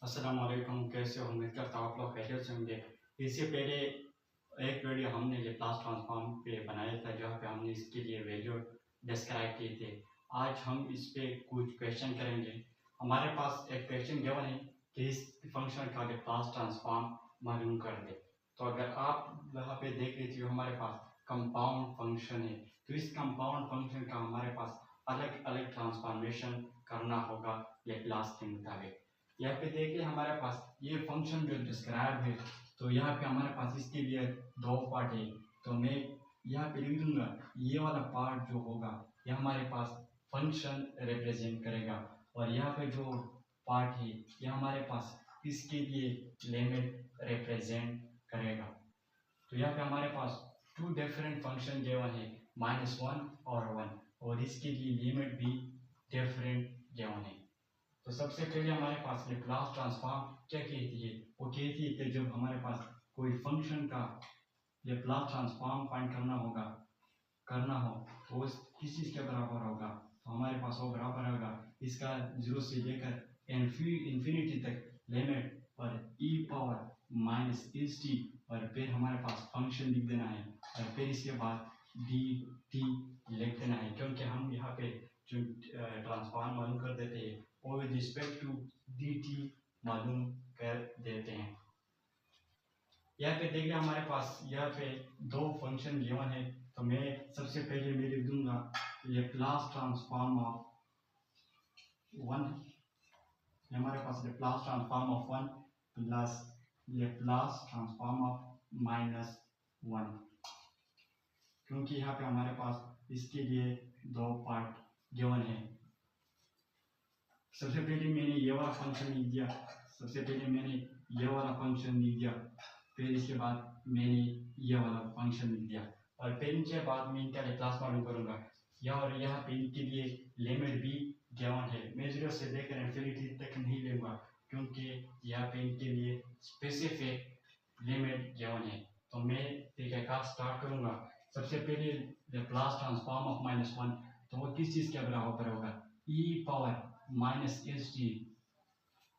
अस्सलाम वालेकुम। कैसे हो? उम्मीद करता हूँ आप लोग खैरियत से होंगे। इससे पहले एक वीडियो हमने लैप्लास ट्रांसफॉर्म पे बनाया था जहाँ पे हमने इसके लिए वैल्यू डिस्क्राइब किए थे। आज हम इस पे कुछ क्वेश्चन करेंगे। हमारे पास एक क्वेश्चन गिवन है कि इस फंक्शन का लैप्लास ट्रांसफॉर्म मालूम कर दे। तो अगर आप यहाँ पे देख लीजिए हमारे पास कंपाउंड फंक्शन है, तो इस कंपाउंड फंक्शन का हमारे पास अलग अलग ट्रांसफॉर्मेशन करना होगा लैप्लास के मुताबिक। यहाँ पे देखिए हमारे पास ये फंक्शन जो डिस्क्राइब है, तो यहाँ पे हमारे पास इसके लिए दो पार्ट है। तो मैं यहाँ पे लिख दूंगा ये वाला पार्ट जो होगा ये हमारे पास फंक्शन रिप्रेजेंट करेगा, और यहाँ पे जो पार्ट है ये हमारे पास इसके लिए लिमिट रिप्रेजेंट करेगा। तो यहाँ पे हमारे पास टू डिफरेंट फंक्शन गिवन है, -1 और 1, और इसके लिए लिमिट भी डिफरेंट गिवन है। तो सबसे पहले हमारे पास लैप्लास ट्रांसफॉर्म क्या कहती है? वो कहती है कि जब हमारे पास कोई फंक्शन का लैप्लास ट्रांसफॉर्म फाइंड करना हो तो वो किस चीज़ के बराबर होगा? तो हमारे पास वो बराबर होगा इसका 0 से लेकर इन्फिनिटी तक लिमिट पर e पावर -st, और फिर हमारे पास फंक्शन लिख देना है, और फिर इसके बाद dt लिख देना है, क्योंकि हम यहाँ पे जो ट्रांसफॉर्म मालूम कर देते हैं वो विद रिस्पेक्ट टू dt मालूम कर देते हैं। यहाँ पे देखिए हमारे पास यहाँ पे दो फंक्शन गिवन है, तो मैं सबसे पहले मैं लिख दूंगा लैप्लास ट्रांसफॉर्म ऑफ 1। हमारे पास Laplace transform of 1 plus Laplace transform of -1, क्योंकि यहाँ पे हमारे पास इसके लिए दो पार्ट गिवन है। सबसे पहले मैंने ये वाला फंक्शन लिख दिया, फिर इसके बाद मैंने ये वाला फंक्शन लिख दिया, और फिर इनके बाद मैं इनका लैप्लास मालूम करूंगा। और यहाँ पे इनके लिए लिमिट भी गिवन है। मैं 0 से लेकर इन्फिनिटी तक नहीं लूंगा, क्योंकि यहाँ पे इनके लिए स्पेसिफिक लिमिट गिवन है। तो मैं तरीका स्टार्ट करूंगा। सबसे पहले लैप्लास ट्रांसफॉर्म ऑफ -1, तो वो किस चीज़ के बराबर होगा? e power -st।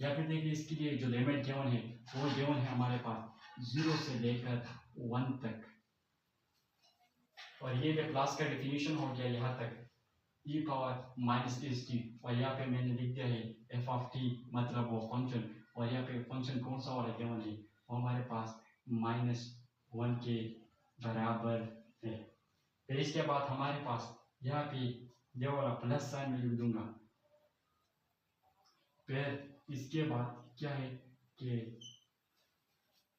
या फिर देखिए इसके लिए जो लिमिट गिवन है वो गिवन है हमारे पास 0 से लेकर 1 तक, और ये लैप्लास का डेफिनेशन हो गया यहाँ तक e पावर -st, और यहाँ पे मैंने लिख दिया है f ऑफ t, मतलब वो फंक्शन, और यहाँ पे फंक्शन कौन सा वाला गिवन है वो हमारे पास -1 के बराबर है। फिर इसके बाद हमारे पास यहाँ पे ये वाला प्लस साइन में लिख दूंगा। फिर इसके बाद क्या है कि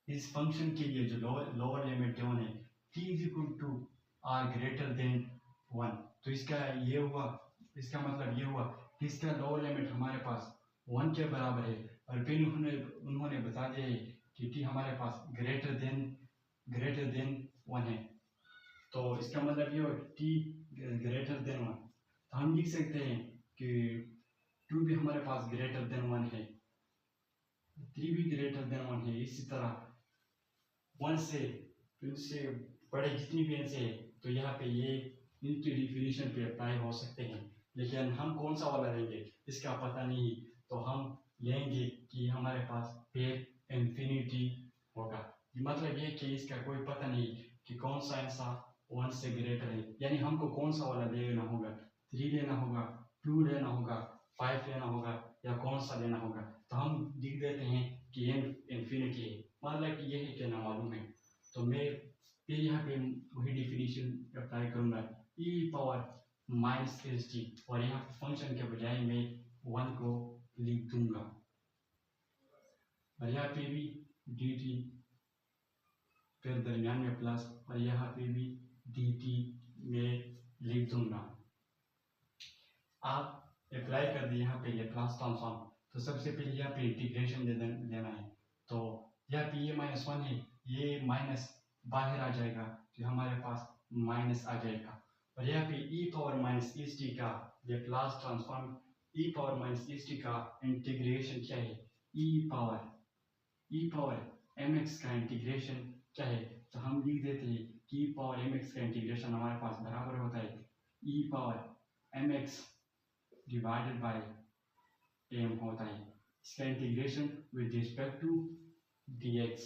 इस फंक्शन के लिए जो लोअर लिमिट गिवन है t is equal to or greater than 1, तो इसका मतलब ये हुआ कि इसका लोअर लिमिट हमारे पास 1 के बराबर है, और फिर उन्होंने बता दिया है कि t हमारे पास ग्रेटर देन 1 है। तो इसका मतलब ये हो t ग्रेटर देन 1, तो हम लिख सकते हैं कि 2 भी हमारे पास ग्रेटर देन 1 है, 3 भी ग्रेटर देन 1 है। इसी तरह 1 से बड़े जितनी भी से है, तो यहाँ पे ये इनकी डिफिनीशन पे अप्लाई हो सकते हैं, लेकिन हम कौन सा वाला लेंगे इसका पता नहीं, तो हम लेंगे कि हमारे पास फिर इन्फिनिटी होगा। मतलब ये कि इसका कोई पता नहीं कि कौन सा ऐसा 1 से ग्रेटर है, यानी हमको कौन सा वाला लेना होगा, 3 लेना होगा, 2 लेना होगा, 5 लेना होगा, या कौन सा लेना होगा। तो हम लिख देते हैं कि इन्फिनिटी है, मतलब कि ये है कि ना मालूम है। तो मैं फिर यहाँ पे वही डिफिनीशन अप्लाई करूँगा e पावर -st, और यहाँ पे फंक्शन के बजाय मैं 1 को लिख दूंगा, और यहाँ पे भी dt, फिर दरमियान में प्लस, और यहाँ पे भी dt में लिख दूंगा। आप अप्लाई कर दिए यहाँ पे लैप्लास ट्रांसफॉर्म, तो सबसे पहले यहाँ पे इंटीग्रेशन लेना है। तो यहाँ पे ये -1 है, ये माइनस बाहर आ जाएगा, तो हमारे पास माइनस आ जाएगा, और यहाँ पे e पावर -st का Laplace transform, e power -st का इंटीग्रेशन क्या है? e पावर mx का इंटीग्रेशन क्या है? तो हम लिख देते हैं कि e पावर mx का इंटीग्रेशन हमारे पास बराबर होता है e power mx divided by m होता है। इसका integration with respect to dx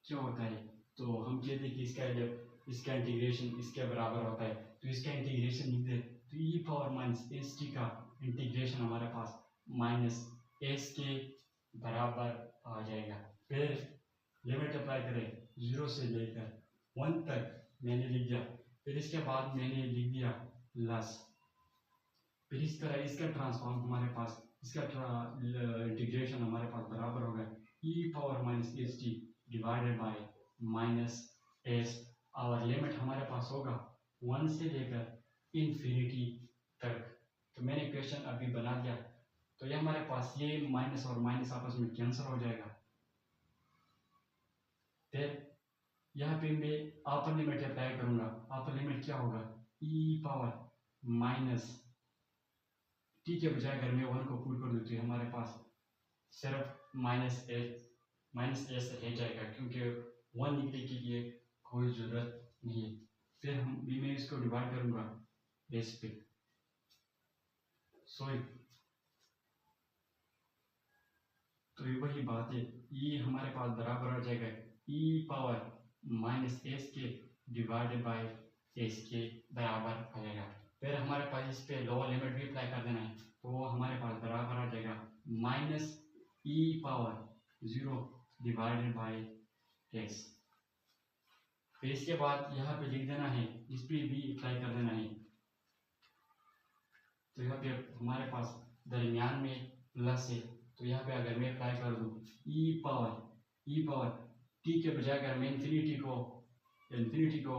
क्या होता है। तो हम कहते हैं कि इसका इंटीग्रेशन इसके बराबर होता है, तो इसका इंटीग्रेशन लिख दे तो ई पावर माइनस एस टी का इंटीग्रेशन हमारे पास माइनस एस के बराबर आ जाएगा। फिर लिमिट अप्लाई करें 0 से लेकर 1 तक मैंने लिख दिया, फिर इसके बाद मैंने लिख दिया प्लस, फिर इस तरह इसका ट्रांसफॉर्म हमारे पास इसका इंटीग्रेशन हमारे पास बराबर होगा e power minus s t divided by minus s. और लिमिट हमारे पास होगा 1 से लेकर इन्फिनिटी तक। तो मैंने क्वेश्चन अभी बना दिया, तो ये हमारे पास ये माइनस और माइनस आपस में कैंसिल हो जाएगा। फिर यहाँ पे मैं अपर लिमिट अप्लाई करूंगा। अपर लिमिट क्या होगा, ई पावर माइनस टी के बजाय अगर मैं 1 को पुट कर दूँ तो हमारे पास सिर्फ माइनस एस रह जाएगा, क्योंकि 1 लिखने के लिए कोई ज़रूरत नहीं है। फिर मैं इसको डिवाइड करूंगा एस पे, सॉरी तो ये वही बात है, ये हमारे पास बराबर हो जाएगा ई पावर माइनस एस के डिवाइडेड बाय एस के बराबर आ जाएगा। फिर हमारे पास इस पे लोअर लिमिट भी अप्लाई कर देना है, तो वो हमारे पास बराबर आ जाएगा minus E power 0 divided by x. फिर इसके बाद यहाँ पे लिख देना है, इस पे भी अप्लाई कर देना है। तो यहाँ पे हमारे पास दरमियान में प्लस है, तो यहाँ पे अगर मैं अप्लाई कर दूँ ई पावर टी के बजाय अगर मैं इन्फिनिटी को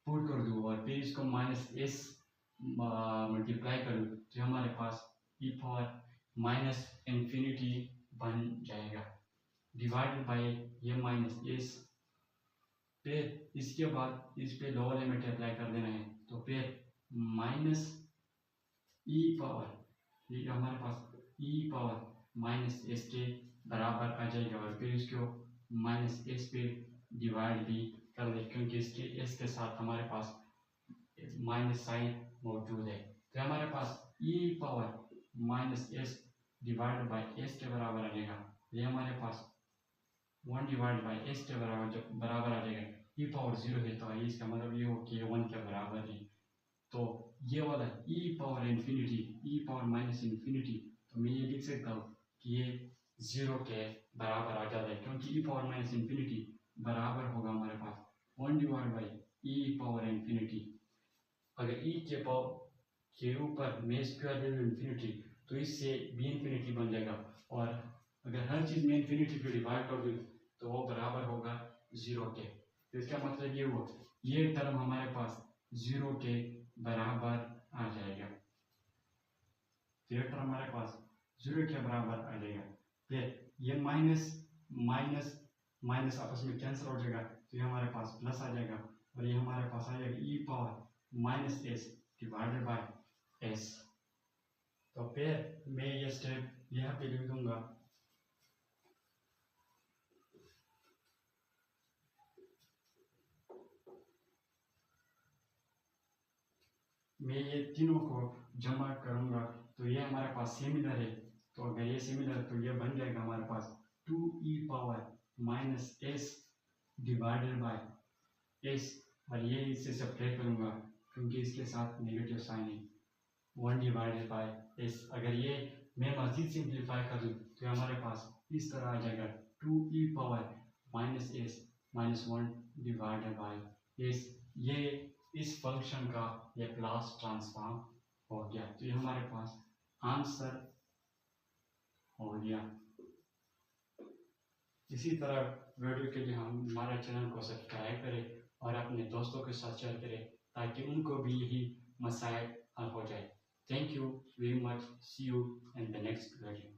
पुट कर दूँ और फिर इसको माइनस एस मल्टीप्लाई करूँ, तो हमारे पास ई पावर माइनस इन्फिनिटी बन जाएगा डिवाइडेड बाय ये माइनस एस। फिर इसके बाद इस पे लोअर लिमिट अप्लाई कर देना है, तो फिर माइनस ई पावर ये हमारे पास ई पावर माइनस एस के बराबर आ जाएगा, और फिर इसको माइनस एस पे डिवाइड भी कर दे, क्योंकि इसके एस के साथ हमारे पास माइनस साइन मौजूद है। तो हमारे पास e power minus s divide by s के बराबर आ जाएगा। ये हमारे पास 1 डिवाइड बाय एस के बराबर आ जाएगा। ई पावर 0 है तो इसका मतलब ये हो कि 1 के बराबर है। तो ये वाला ई पावर इन्फिनिटी, ई पावर माइनस इन्फिनिटी, तो मैं ये लिख सकता हूँ कि ये 0 के बराबर आ जाता है, क्योंकि ई पावर माइनस इन्फिनिटी बराबर होगा हमारे पास 1 divide by E power infinity. अगर ई के पावर के ऊपर मैं स्क्वायर ले लूँ इन्फिनिटी, तो इससे बी इन्फिनिटी बन जाएगा, और अगर हर चीज़ में इन्फिनिटी को डिवाइड कर दूँ तो वो बराबर होगा 0 के। तो इसका मतलब ये हुआ ये टर्म हमारे पास 0 के बराबर आ जाएगा। तो ये टर्म हमारे पास 0 के बराबर आ जाएगा। फिर ये माइनस आपस में कैंसिल हो जाएगा, तो ये हमारे पास प्लस आ जाएगा, और ये हमारे पास आ जाएगा e power minus s divided by s. तो फिर मैं ये स्टेप यहाँ पे लिख दूंगा, मैं ये तीनों को जमा करूंगा, तो ये हमारे पास सिमिलर है, तो अगर ये सिमिलर तो ये बन जाएगा हमारे पास 2e power minus s divided by S, और ये इससे सब्ट्रैक्ट करूंगा क्योंकि इसके साथ नेगेटिव साइन है 1 डिवाइडेड बाय एस। अगर ये मैं मजीद सिंप्लीफाई कर दूँ तो हमारे पास इस तरह आ जाएगा 2e power minus S minus 1 divided by S. ये इस फंक्शन का लैप्लास ट्रांसफॉर्म हो गया, तो ये हमारे पास आंसर हो गया। इसी तरह वीडियो के लिए हम हमारे चैनल को सब्सक्राइब करें और अपने दोस्तों के साथ शेयर करें ताकि उनको भी यही मसाइल हल हो जाए। Thank you very much, see you in the next video.